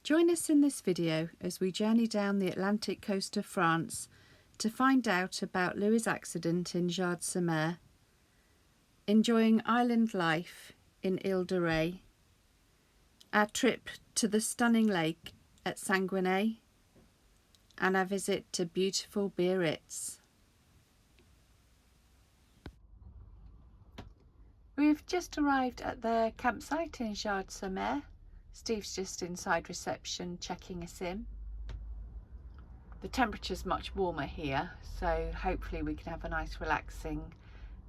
Join us in this video as we journey down the Atlantic coast of France to find out about Louis' accident in Jard-Sur-Mer, enjoying island life in Ile-de-Ré, our trip to the stunning lake at Sanguinet, and our visit to beautiful Biarritz. We've just arrived at the campsite in Jard-Sur-Mer. Steve's just inside reception checking us in. The temperature's much warmer here, so hopefully we can have a nice relaxing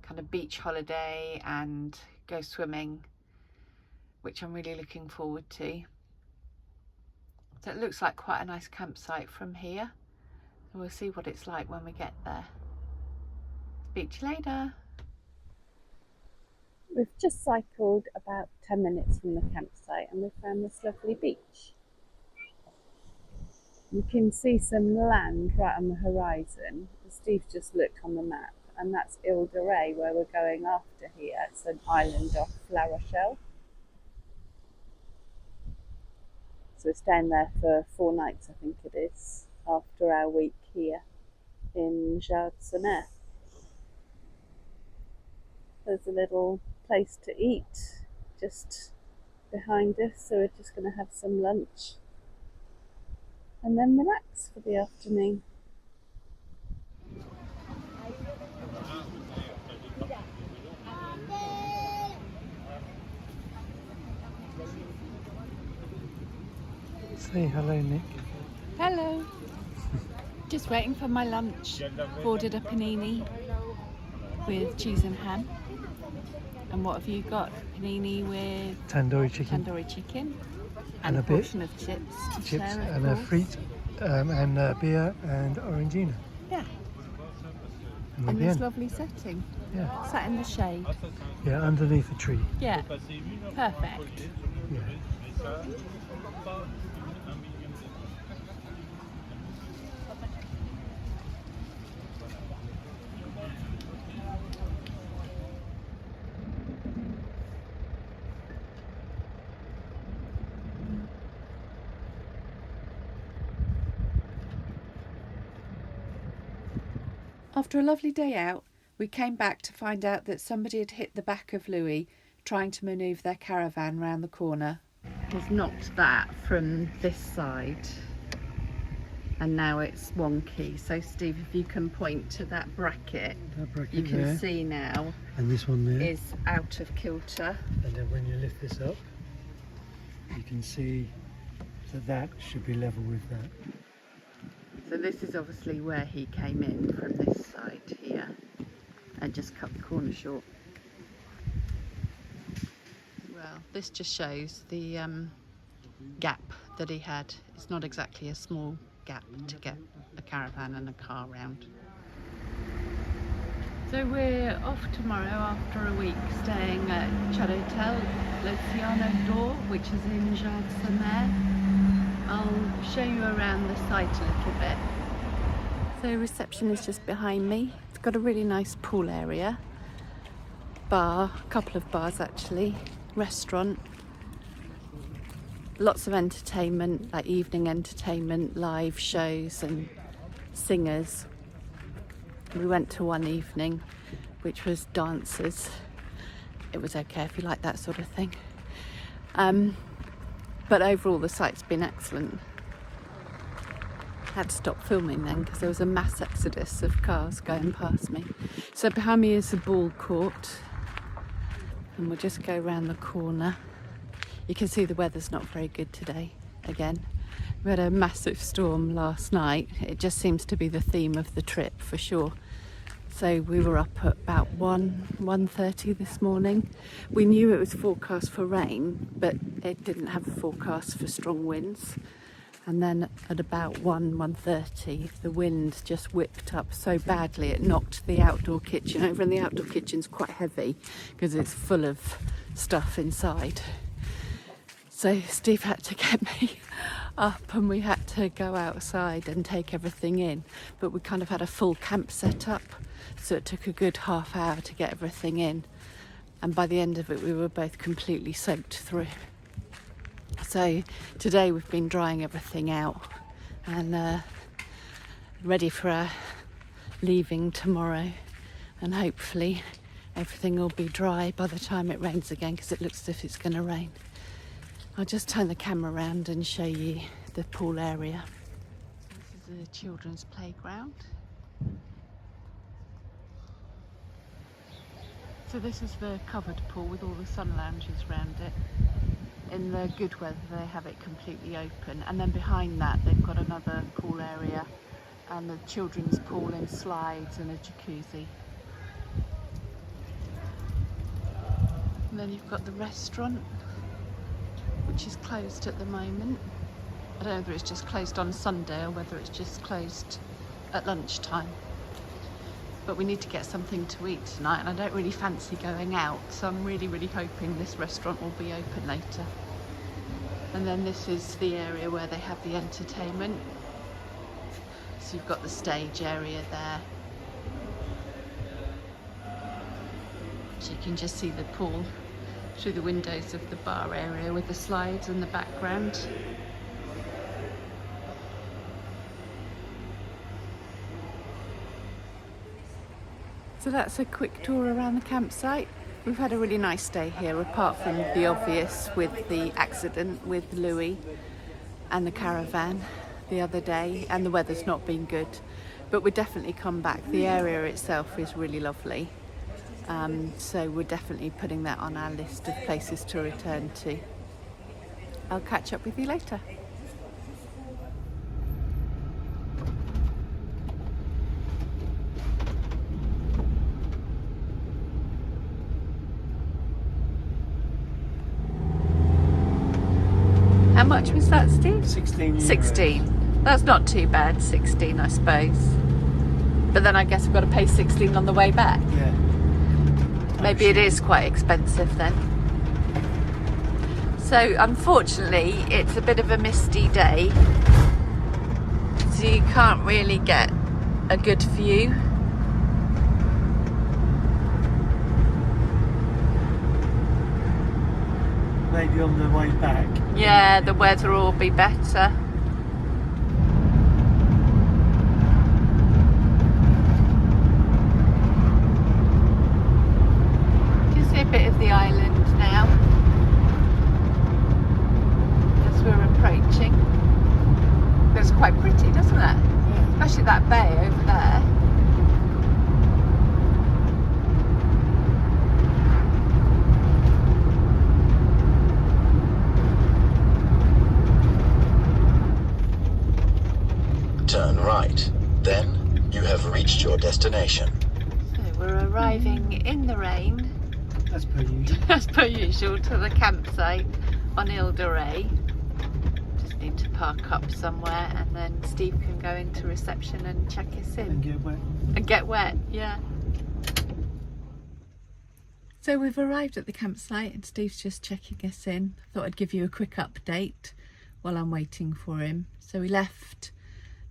kind of beach holiday and go swimming, which I'm really looking forward to. So it looks like quite a nice campsite from here. So we'll see what it's like when we get there. Speak to you later. We've just cycled about 10 minutes from the campsite and we've found this lovely beach. You can see some land right on the horizon. Steve's just looked on the map, and that's Ile-de-Ré where we're going after here. It's an island off La Rochelle. So we're staying there for 4 nights, I think it is, after our week here in Jard-Sur-Mer. There's a little place to eat just behind us, so we're just going to have some lunch and then relax for the afternoon. Say hello, Nick. Hello. Just waiting for my lunch. Ordered a panini with cheese and ham. And what have you got? Panini with Tandoori chicken. Tandoori chicken. And a a bit portion of chips. To chips share, and a fruit and beer and orangina. Yeah. And And the this end. lovely setting. Yeah. Sat in the shade. Yeah, underneath a tree. Yeah. Perfect. Yeah. After a lovely day out, we came back to find out that somebody had hit the back of Louis trying to manoeuvre their caravan round the corner. He's knocked that from this side and now it's wonky. So Steve, if you can point to that bracket, you can there. see now And this one there. is out of kilter. And then when you lift this up, you can see that that should be level with that. So this is obviously where he came in from this side here and just cut the corner short. Well, this just shows the gap that he had. It's not exactly a small gap to get a caravan and a car round. So we're off tomorrow after a week staying at Hotel L'Océano d'Or, which is in Jard-Sur-Mer. I'll show you around the site a little bit. So reception is just behind me. It's got a really nice pool area, bar, a couple of bars actually, restaurant, lots of entertainment, like evening entertainment, live shows and singers. We went to one evening which was dancers. It was okay if you like that sort of thing. But overall the site's been excellent. Had to stop filming then because there was a mass exodus of cars going past me. So behind me is the ball court and we'll just go around the corner. You can see the weather's not very good today again. We had a massive storm last night. It just seems to be the theme of the trip for sure. So we were up at about 1:30 this morning. We knew it was forecast for rain, but it didn't have a forecast for strong winds. And then at about 1:30, the wind just whipped up so badly it knocked the outdoor kitchen over, and the outdoor kitchen's quite heavy because it's full of stuff inside. So Steve had to get me up and we had to go outside and take everything in. But we kind of had a full camp set up, so it took a good half hour to get everything in. And by the end of it, we were both completely soaked through. So today we've been drying everything out and ready for our leaving tomorrow, and hopefully everything will be dry by the time it rains again, because it looks as if it's going to rain. I'll just turn the camera around and show you the pool area. This is a children's playground. So this is the covered pool with all the sun lounges around it. In the good weather they have it completely open, and then behind that they've got another pool area and a children's pool and slides and a jacuzzi. And then you've got the restaurant, which is closed at the moment. I don't know whether it's just closed on Sunday or whether it's just closed at lunchtime. But we need to get something to eat tonight, and I don't really fancy going out, so I'm really hoping this restaurant will be open later. And then this is the area where they have the entertainment. So you've got the stage area there. So you can just see the pool through the windows of the bar area with the slides in the background. So that's a quick tour around the campsite. We've had a really nice day here, apart from the obvious with the accident with Louis and the caravan the other day, and the weather's not been good. But we'll definitely come back. The area itself is really lovely. So we're definitely putting that on our list of places to return to. I'll catch up with you later. How much was that, Steve? 16 euros. 16. That's not too bad, 16 I suppose. But then I guess we've got to pay 16 on the way back. Yeah. Maybe it is quite expensive then. So unfortunately it's a bit of a misty day, so you can't really get a good view. Maybe on the way back. Yeah, the weather will be better. You can see a bit of the island now as we're approaching. It's quite pretty, doesn't it? Yeah. Especially that bay over there. Turn right. Then you have reached your destination. So we're arriving in the rain, As per usual. as per usual, to the campsite on Ile de Ré. Just need to park up somewhere, and then Steve can go into reception and check us in. And get wet. And get wet, yeah. So we've arrived at the campsite and Steve's just checking us in. Thought I'd give you a quick update while I'm waiting for him. So we left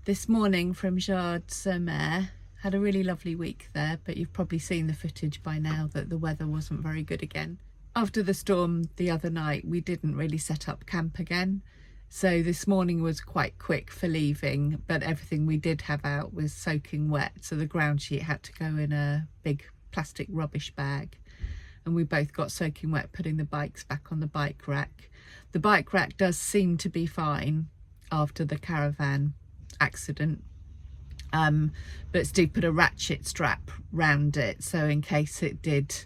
this morning from Jard-Sur-Mer. Had a really lovely week there, but you've probably seen the footage by now that the weather wasn't very good again. After the storm the other night, we didn't really set up camp again. So this morning was quite quick for leaving, but everything we did have out was soaking wet. So the ground sheet had to go in a big plastic rubbish bag. And we both got soaking wet putting the bikes back on the bike rack. The bike rack does seem to be fine after the caravan accident, but Steve put a ratchet strap round it, so in case it did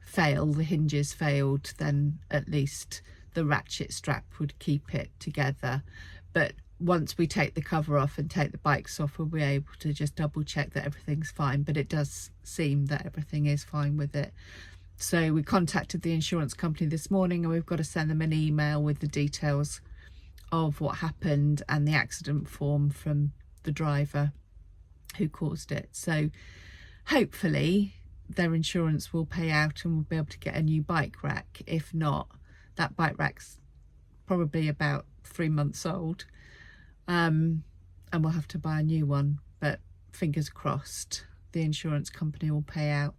fail, the hinges failed, then at least the ratchet strap would keep it together. But once we take the cover off and take the bikes off, we'll be able to just double check that everything's fine, but it does seem that everything is fine with it. So we contacted the insurance company this morning, and we've got to send them an email with the details of what happened and the accident form from the driver who caused it. So hopefully their insurance will pay out and we'll be able to get a new bike rack. If not, that bike rack's probably about 3 months old, and we'll have to buy a new one, but fingers crossed the insurance company will pay out.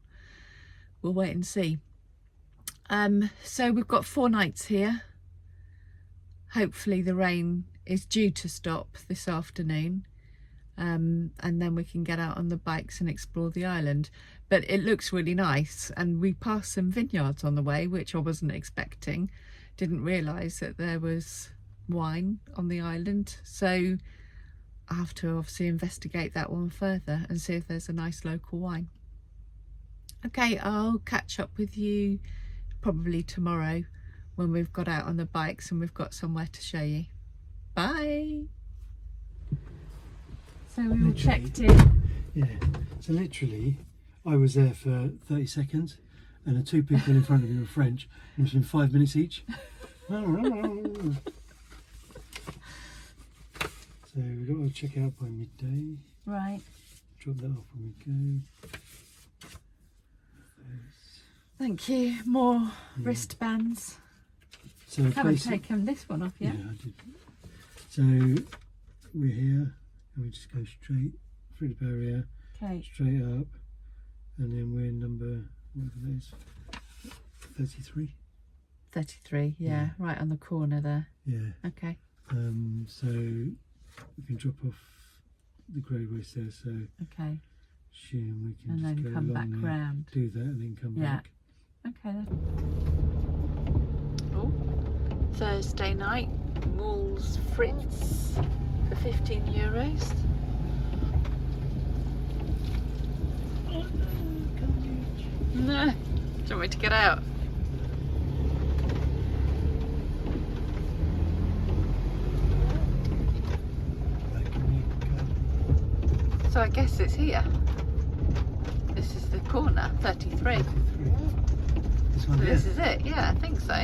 We'll wait and see. So we've got 4 nights here. hopefully the rain is due to stop this afternoon, and then we can get out on the bikes and explore the island. But it looks really nice, and we passed some vineyards on the way, which I wasn't expecting. Didn't realise that there was wine on the island, so I have to obviously investigate that one further and see if there's a nice local wine. Okay, I'll catch up with you probably tomorrow when we've got out on the bikes and we've got somewhere to show you. Bye. So we all checked in. Yeah, so literally I was there for 30 seconds and the two people in front of me were French, and it's been 5 minutes each. So we've got to check out by midday. Right. Drop that off when we go. Thank you. More wristbands. So Haven't taken this one off yet. Yeah, I did. So we're here and we just go straight through the barrier, Okay. straight up, and then we're number, whatever that is, 33. 33, yeah, right on the corner there. Yeah. Okay. So we can drop off the grey waste there, so Okay. assume we can And just then go come along back there, round. do that and then come Yeah. back. Okay then. Oh, Thursday night, Moul's Fritz for €15. No, do you want me to get out? So I guess it's here. This is the corner, 33. This So one here? this is it, yeah, I think so.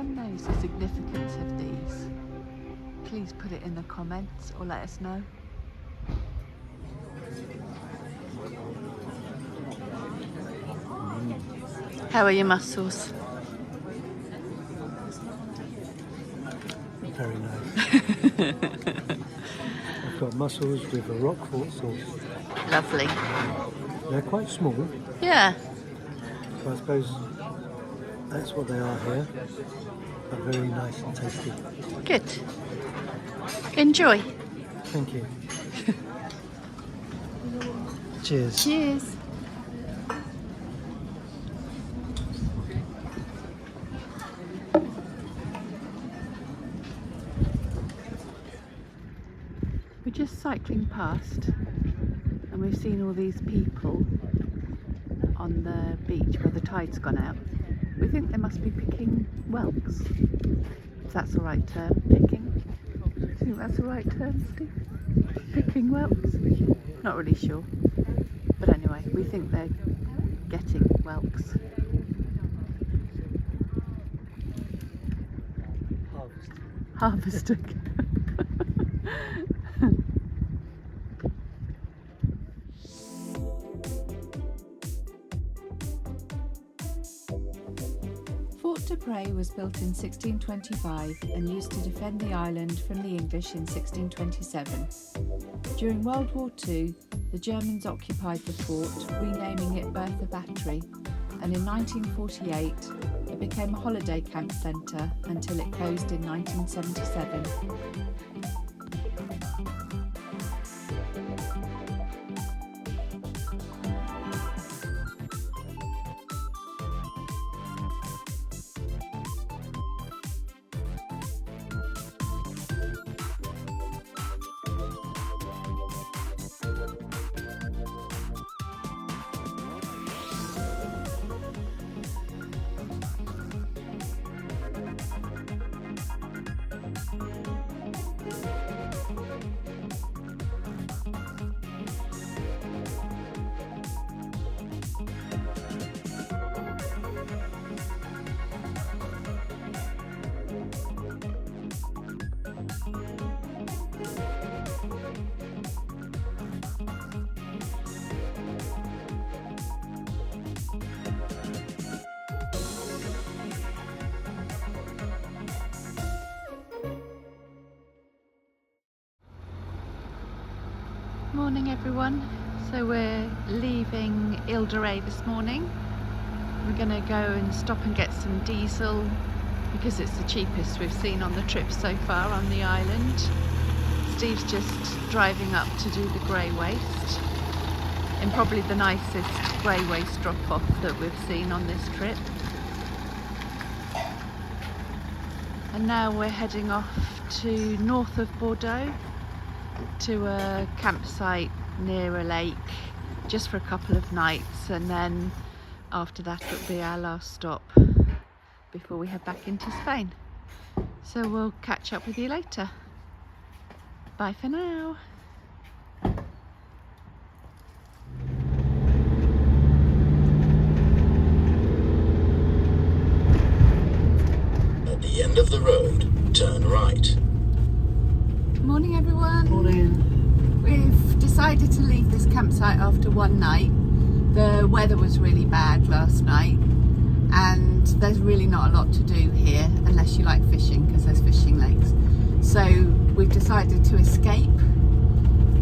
anyone knows the significance of these, please put it in the comments or let us know. How are your mussels? Very nice. I've got mussels with a roquefort sauce. Lovely. They're quite small, Yeah. but I suppose that's what they are here. But very nice and tasty. Good. Enjoy. Thank you. Cheers. Cheers. We're just cycling past and we've seen all these people on the beach where the tide's gone out. We think they must be picking whelks, if that's the right term. Picking? Do you think that's the right term, Steve? Picking whelks? Not really sure. But anyway, we think they're getting whelks. Harvesting. Fort de Pré was built in 1625 and used to defend the island from the English in 1627. During World War II, the Germans occupied the fort, renaming it Bertha Battery, and in 1948 it became a holiday camp centre until it closed in 1977. Morning everyone. So we're leaving Ile de Ré this morning. We're going to go and stop and get some diesel because it's the cheapest we've seen on the trip so far on the island. Steve's just driving up to do the grey waste in probably the nicest grey waste drop-off that we've seen on this trip. And now we're heading off to north of Bordeaux to a campsite near a lake just for a couple of nights, and then after that it'll be our last stop before we head back into Spain. So we'll catch up with you later. Bye for now. At the end of the road, turn right. Morning everyone. Morning. We've decided to leave this campsite after one night. The weather was really bad last night and there's really not a lot to do here unless you like fishing, because there's fishing lakes. So we've decided to escape.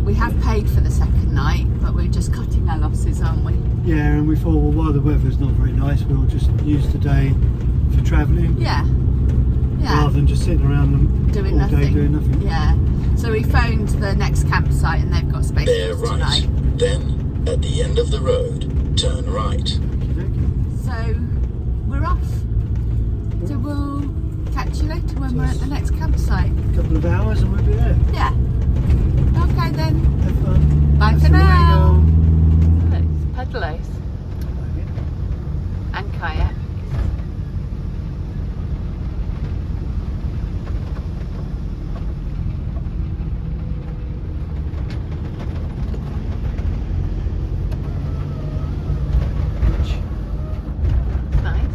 We have paid for the second night, but we're just cutting our losses, aren't we? Yeah, and we thought, well, while the weather's not very nice, we'll just use the day for travelling. Yeah. Yeah. Rather than just sitting around them Doing all day nothing. doing nothing. Yeah. So we phoned the next campsite and they've got space Bear for us right. tonight. Then, at the end of the road, turn right. So we're off. So we'll catch you later when we're at the next campsite. A couple of hours and we'll be there. Yeah. Okay then. Have fun. Bye Hasta for now. luego. It's pedalos and kayak. Nice.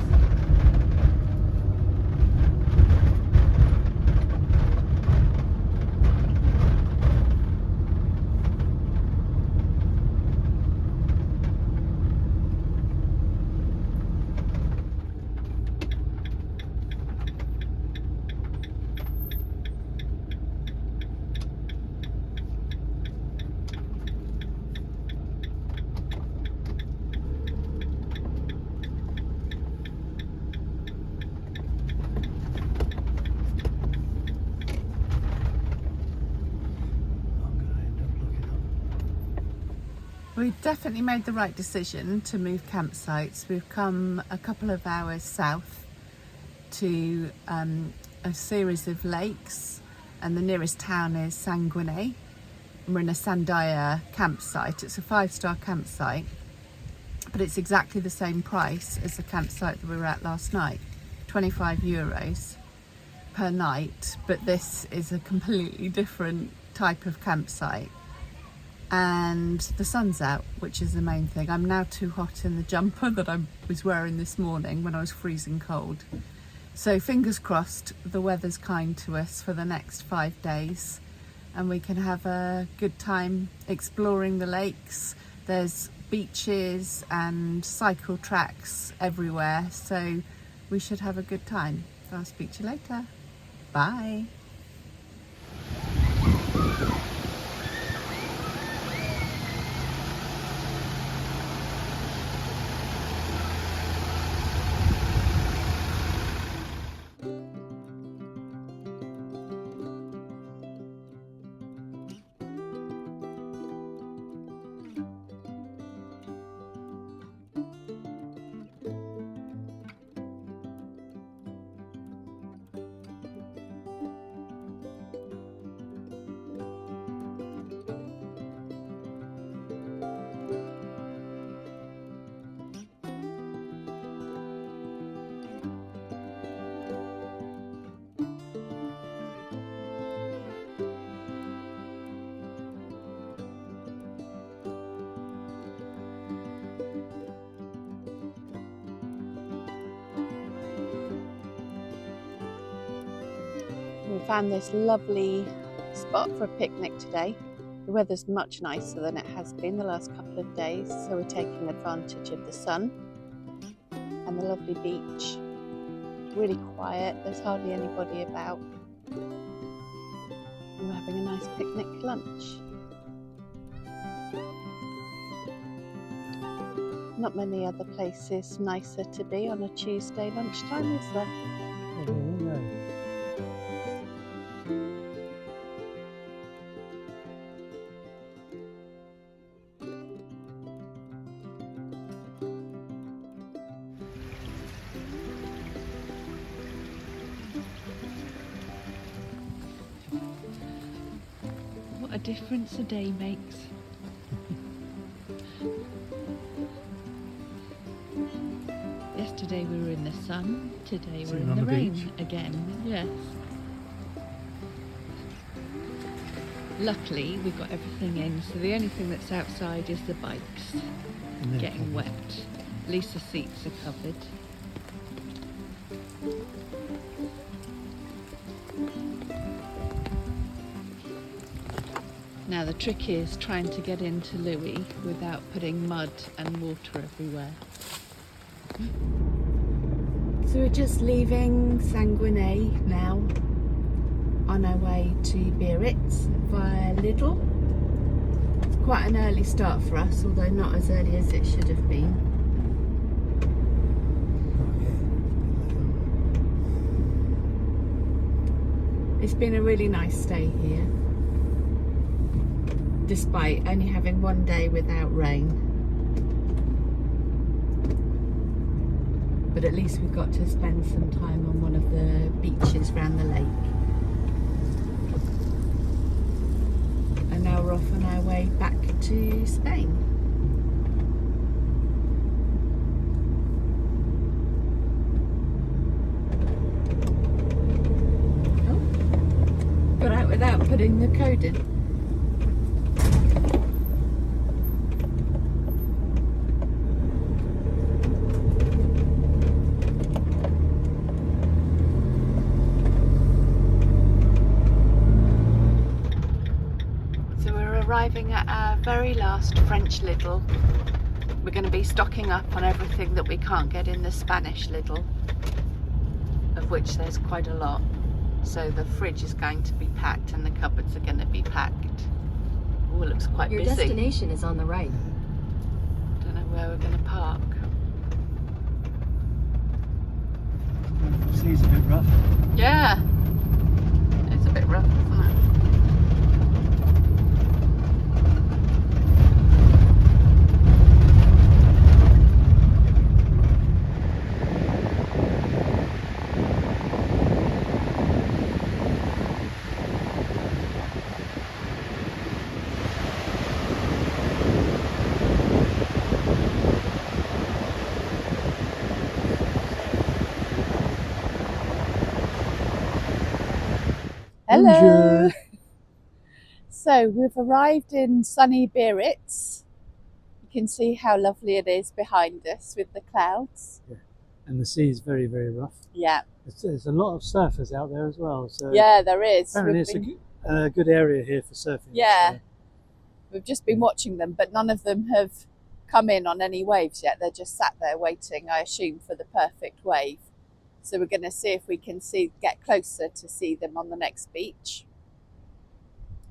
We've definitely made the right decision to move campsites. We've come a couple of hours south to a series of lakes, and the nearest town is Sanguinet. We're in a Sandia campsite. It's a 5-star campsite, but it's exactly the same price as the campsite that we were at last night, €25 per night, but this is a completely different type of campsite. And the sun's out, which is the main thing. I'm now too hot in the jumper that I was wearing this morning when I was freezing cold. So fingers crossed the weather's kind to us for the next 5 days and we can have a good time exploring the lakes. There's beaches and cycle tracks everywhere, so we should have a good time. So I'll speak to you later. Bye. We found this lovely spot for a picnic today. The weather's much nicer than it has been the last couple of days, so we're taking advantage of the sun and the lovely beach. It's really quiet, there's hardly anybody about. And we're having a nice picnic lunch. Not many other places nicer to be on a Tuesday lunchtime, is there? No. What a difference a day makes. Yesterday we were in the sun, today we're Sitting in on the the rain beach. again. Yes. Luckily we got everything in, so the only thing that's outside is the bikes And then getting covered. wet. At least the seats are covered. Now the trick is trying to get into Louis without putting mud and water everywhere. So we're just leaving Sanguinet now, on our way to Biarritz via Lidl. It's quite an early start for us, although not as early as it should have been. It's been a really nice stay here, despite only having one day without rain. But at least we got to spend some time on one of the beaches around the lake. And now we're off on our way back to Spain. Oh, got out without putting the code in. Arriving at our very last French Lidl. We're going to be stocking up on everything that we can't get in the Spanish Lidl, of which there's quite a lot. So the fridge is going to be packed and the cupboards are going to be packed. Oh, it looks quite Your busy. destination is on the right. Don't know where we're going to park. The sea's a bit rough. Yeah, it's a bit rough, isn't it? Hello. Bonjour. So we've arrived in sunny Biarritz. You can see how lovely it is behind us with the clouds. And the sea is very, very rough. Yeah. There's a lot of surfers out there as well. So Yeah, there is. apparently it's a good area here for surfing. Yeah. So. We've just been watching them, but none of them have come in on any waves yet. They're just sat there waiting, I assume, for the perfect wave. So we're going to see if we can get closer to see them on the next beach.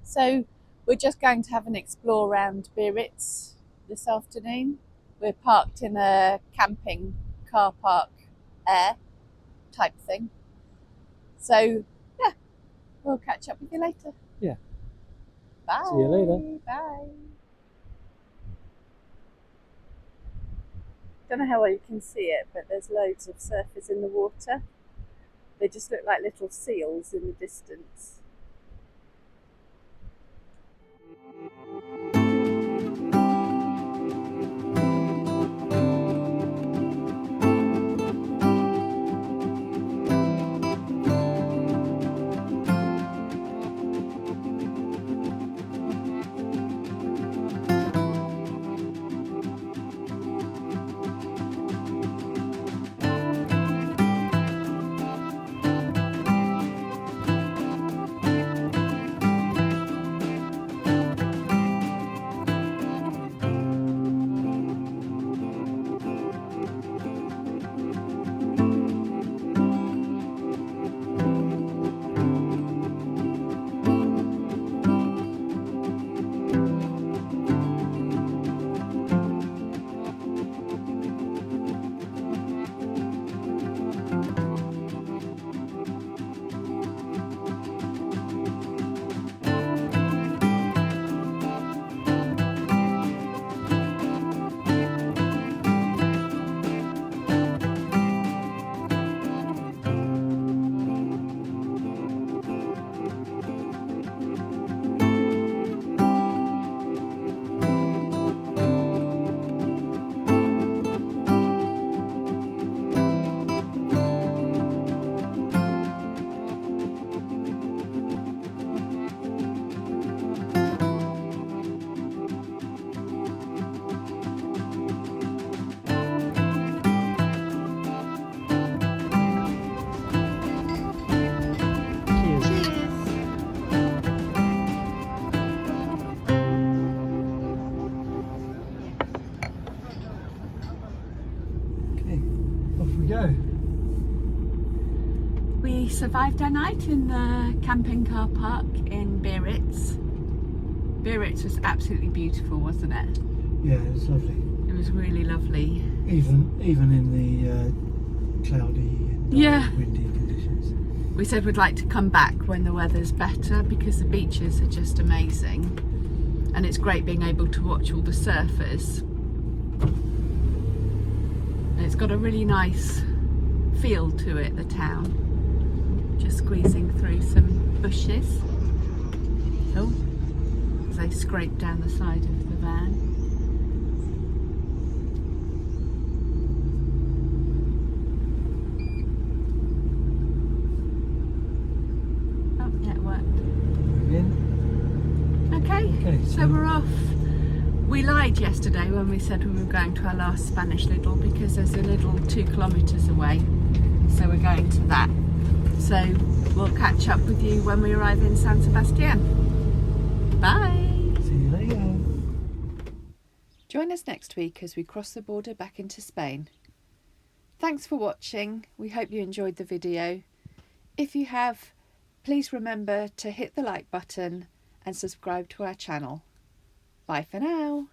So we're just going to have an explore around Biarritz this afternoon. We're parked in a camping car park air type thing. So yeah, we'll catch up with you later. Yeah. Bye. See you later. Bye. Don't know how well you can see it, but there's loads of surfers in the water. They just look like little seals in the distance. Go. We survived our night in the camping car park in Biarritz. Biarritz was absolutely beautiful, wasn't it? Yeah, it was lovely. It was really lovely. Even in the cloudy and windy conditions. We said we'd like to come back when the weather's better because the beaches are just amazing. And it's great being able to watch all the surfers. It's got a really nice feel to it, the town. Just squeezing through some bushes. Oh, as they scrape down the side of the van. Oh, yeah, it worked. Okay, so we're off. We lied yesterday when we said we were going to our last Spanish Lidl because there's a Lidl 2 kilometres away, so we're going to that. So we'll catch up with you when we arrive in San Sebastian. Bye! See you later. Join us next week as we cross the border back into Spain. Thanks for watching. We hope you enjoyed the video. If you have, please remember to hit the like button and subscribe to our channel. Bye for now.